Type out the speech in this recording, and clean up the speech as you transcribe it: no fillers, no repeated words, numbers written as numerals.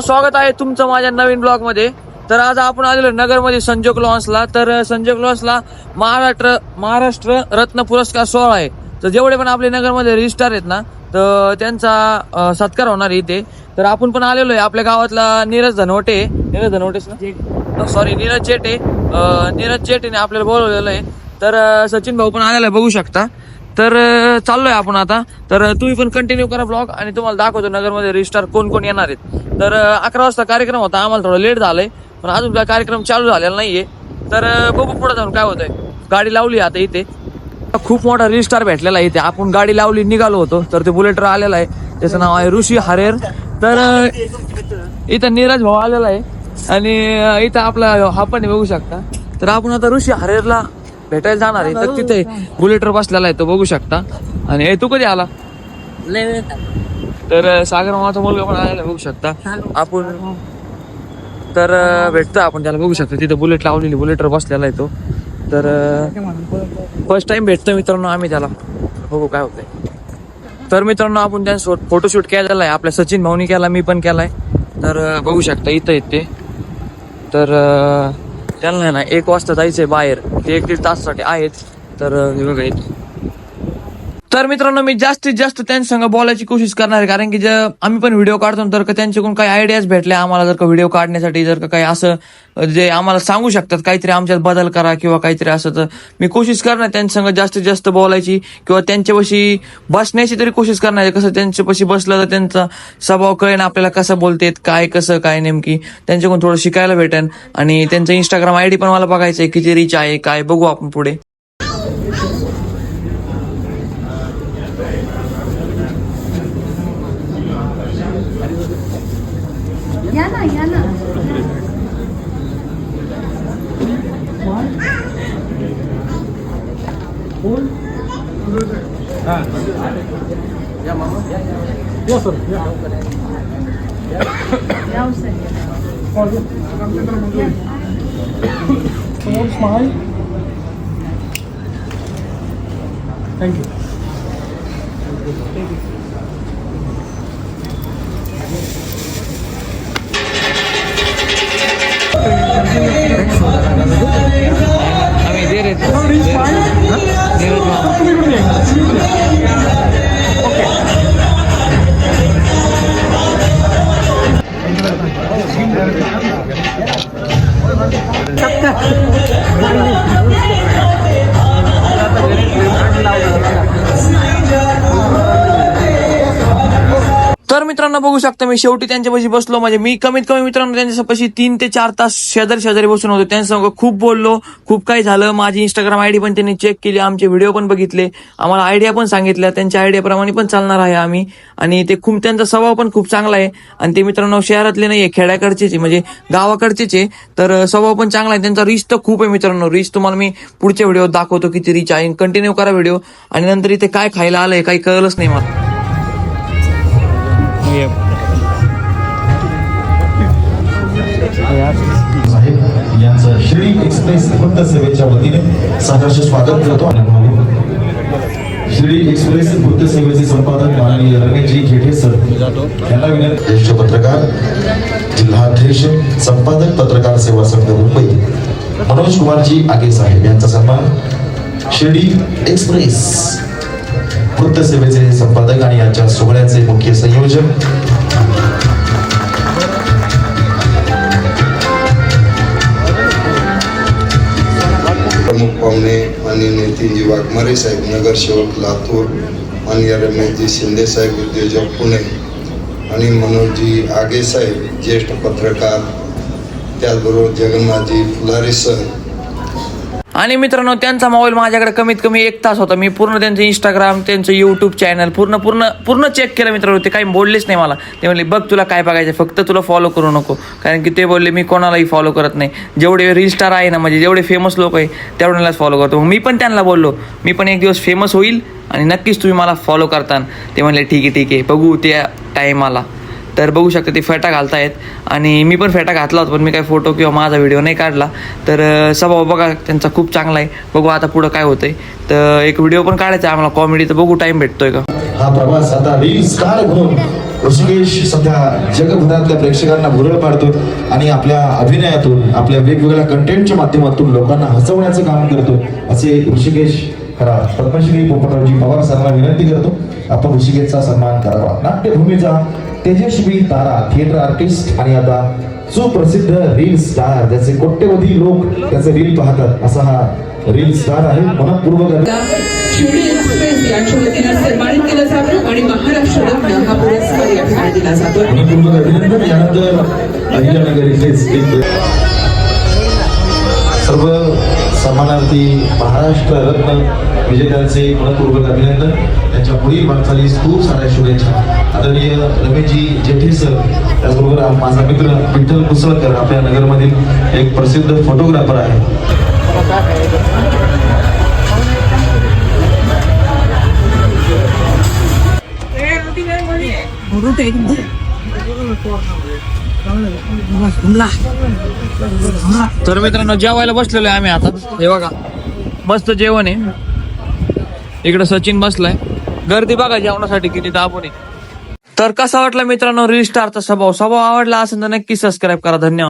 स्वागत आहे तुमचं माझ्या नवीन ब्लॉग मध्ये. तर आज आपण आलेलो नगरमध्ये संजोग लॉन्सला. तर संजोग लॉन्सला महाराष्ट्र रत्न पुरस्कार सोहळा आहे. तर जेवढे पण आपले नगरमध्ये रजिस्ट्रार आहेत ना, तर त्यांचा सत्कार होणार आहे इथे. तर आपण पण आलेलो आहे. आपल्या गावातला नीरज धनवटे नीरज चेटेने आपल्याला बोलवलेलं आहे. तर सचिन भाऊ पण आलेला आहे, बघू शकता. तर चाललोय आपण आता. तर तुम्ही पण कंटिन्यू करा ब्लॉग आणि तुम्हाला दाखवतो नगरमध्ये रजिस्ट्रार कोण कोण येणार आहेत. तर 11 वाजता कार्यक्रम होता. आम्हाला थोडं लेट झालंय, पण अजून काय कार्यक्रम चालू झालेला नाहीये. तर बघू पुढे जाऊन काय होतंय. गाडी लावली आता इथे. खूप मोठा रजिस्ट्रार भेटलेला आहे इथे. आपण गाडी लावली, निघालो होतो. तर ते बुलेटर आलेला आहे, त्याचं नाव आहे ऋषी हरेर. तर इथं नीरज भाऊ आलेला आहे आणि इथं आपला हा पण बघू शकता. तर आपण आता ऋषी हरेरला भेटायला जाणार आहे. तर तिथे बुलेटर बसलेला आहे, तो बघू शकता. आणि तू कधी आला? तर सागर मामाचा मुलगा पण आलेला बघू शकता आपण. तर भेटतो आपण त्याला, बघू शकता. तिथे बुलेट लावलेली, बुलेटर बसलेला आहे तो. तर फर्स्ट टाइम भेटतो मित्रांनो आम्ही त्याला, बघू काय होतंय. तर मित्रांनो आपण त्यांच्यासोबत फोटोशूट केलेला आहे. आपल्या सचिन भाऊनी केला, मी पण केलाय. तर बघू शकता इथं येते. तर त्यांना ना 1 वाजता जायचंय बाहेर. ते 1-1.5 तासासाठी आहेत. तर हे बघा इथे. तर मित्रांनो मी जास्तीत जास्त त्यांच्यासंग बोलायची कोशिश करणार आहे, कारण की आम्ही पण व्हिडिओ काढतो तर त्यांच्याकडून काही आयडियाज भेटल्या आम्हाला. जर का व्हिडिओ काढण्यासाठी जर का काही असं जे आम्हाला सांगू शकतात काहीतरी आमच्यात बदल करा किंवा काहीतरी असं, तर मी कोशिश करणार त्यांच्यासंग जास्तीत जास्त बोलायची किंवा त्यांच्यापाशी बसण्याची तरी कोशिश करणार आहे. कसं त्यांच्यापाशी बसलं तर त्यांचा स्वभाव कळेन आपल्याला, कसं बोलतेत, काय कसं काय नेमकी त्यांच्याकडून थोडं शिकायला भेटेन. आणि त्यांचं इंस्टाग्राम आयडी पण मला बघायचं आहे, किती रीच आहे काय, बघू आपण पुढे. या ना थँक्यू. आम्ही दे रे तर मित्रांनो बघू शकता मी शेवटी त्यांच्यापाशी बसलो. म्हणजे मी कमीत कमी मित्रांनो त्यांच्यापाशी 3 ते 4 तास शेजारी बसून होतो. त्यांच्यासंग खूप बोललो, खूप काही झालं. माझी इंस्टाग्राम आयडी पण त्यांनी चेक केली, आमचे व्हिडिओ पण बघितले, आम्हाला आयडिया पण सांगितल्या. त्यांच्या आयडियाप्रमाणे पण चालणार आहे आम्ही. आणि ते त्यांचा स्वभाव पण खूप चांगला आहे. आणि ते मित्रांनो शहरातले नाहीये, खेड्याकडचेच म्हणजे गावाकडचेच आहे. तर स्वभाव पण चांगला आहे त्यांचा. रीच तर खूप आहे मित्रांनो. रीच तुम्हाला मी पुढच्या व्हिडिओ दाखवतो किती रीच आहे. कंटिन्यू करा व्हिडिओ. आणि नंतर इथे काय खायला आलंय काही कळलंच नाही मला. यांचं शिर्डी एक्सप्रेस वृत्त सेवेच्या वतीने सहर्ष स्वागत करतो. आणि शिर्डी एक्सप्रेस वृत्त सेवेचे संपादक माननीय रमेशजी जेठे सर यांना विनंती. ज्येष्ठ पत्रकार, जिल्हाध्यक्ष, संपादक पत्रकार सेवा संघ मुंबई मनोज कुमारजी आगे साहेब यांचा सन्मान. शिर्डी एक्सप्रेस वृत्त सेवेचे संपादक आणि यांच्या सोहळ्याचे मुख्य संयोजक प्रमुख पाहुणे आणि नितीनजी वाघमारे साहेब नगरसेवक लातूर, माननीय रमेशजी शिंदे साहेब उद्योजक पुणे, आणि मनोजजी आगे साहेब ज्येष्ठ पत्रकार, त्याचबरोबर जगन्नाथजी फुलारे सर. आणि मित्रांनो त्यांचा मोबाईल माझ्याकडे कमीत कमी 1 तास होता. मी पूर्ण त्यांचं इंस्टाग्राम, त्यांचं यूट्यूब चॅनल पूर्ण चेक केलं मित्रांनो. ते काही बोललेच नाही मला. ते म्हणले बघ तुला काय बघायचं, फक्त तुला फॉलो करू नको. कारण की ते बोलले मी कोणालाही फॉलो करत नाही. जेवढे रील स्टार आहे ना, म्हणजे जेवढे फेमस लोक आहे तेवढ्यालाच फॉलो करतो. मी पण त्यांना बोललो मी पण एक दिवस फेमस होईल आणि नक्कीच तुम्ही मला फॉलो करता. ते म्हणले ठीक आहे बघू त्या टाईमाला. तर बघू शकता ते फेटा घालतायत आणि मी पण फेटा घातला होता, पण मी काही फोटो किंवा माझा व्हिडिओ नाही काढला. तर स्वभाव बघा त्यांचा खूप चांगला आहे. बघू आता पुढं काय होतंय. तर एक व्हिडिओ पण काढायचा आहे आम्हाला कॉमेडी. तर बघू टाइम भेटतोय का. हा प्रवास आता रील स्टार म्हणून ऋषिकेश सध्या जगभरातल्या प्रेक्षकांना भुरळ पाडतो आणि आपल्या अभिनयातून आपल्या वेगवेगळ्या कंटेंटच्या माध्यमातून लोकांना हसवण्याचं काम करतो. असे ऋषिकेश खरा. पद्मश्री पोपटरावजी पवार सरांना विनंती करतो आपण ऋषिकेशचा सन्मान करावा. नाट्यभूमीचा तेजस्वी तारा, थिएटर आर्टिस्ट आणि आता सुप्रसिद्ध रील स्टार, ज्याचे कोट्यवधी लोक त्याचे रील पाहतात असा हा रील स्टार आहे. मनपूर्वक शिर्डी एक्सप्रेस यांच्या वतीने सन्मानित केलं जातं आणि महाराष्ट्र रत्न हा पुरस्कार या ठिकाणी दिला जातो. मनपूर्वक अभिनंदन. यानंतर अहिल्यानगर इथेच एक सर्व सन्मानार्थी महाराष्ट्र रत्न विजेत्यांचे मनपूर्वक अभिनंदन. त्यांच्या पुढील वाटचालीस खूप साऱ्या शुभेच्छा. आदरणीय रमेशजी जेठे सर, त्याचबरोबर माझा मित्र विठ्ठल कुसळकर आपल्या नगरमधील एक प्रसिद्ध फोटोग्राफर आहे. तर मित्रांनो जेवायला बसलेलो आहे आम्ही आता. हे बघा मस्त जेवण आहे. इकडे सचिन बसलाय. गर्दी बघा जेवणासाठी किती दाबून आहे. तर कसा वाटला मित्रांनो रील स्टारचा स्वभाव आवडला असेल तर नक्की सबस्क्राईब करा. धन्यवाद.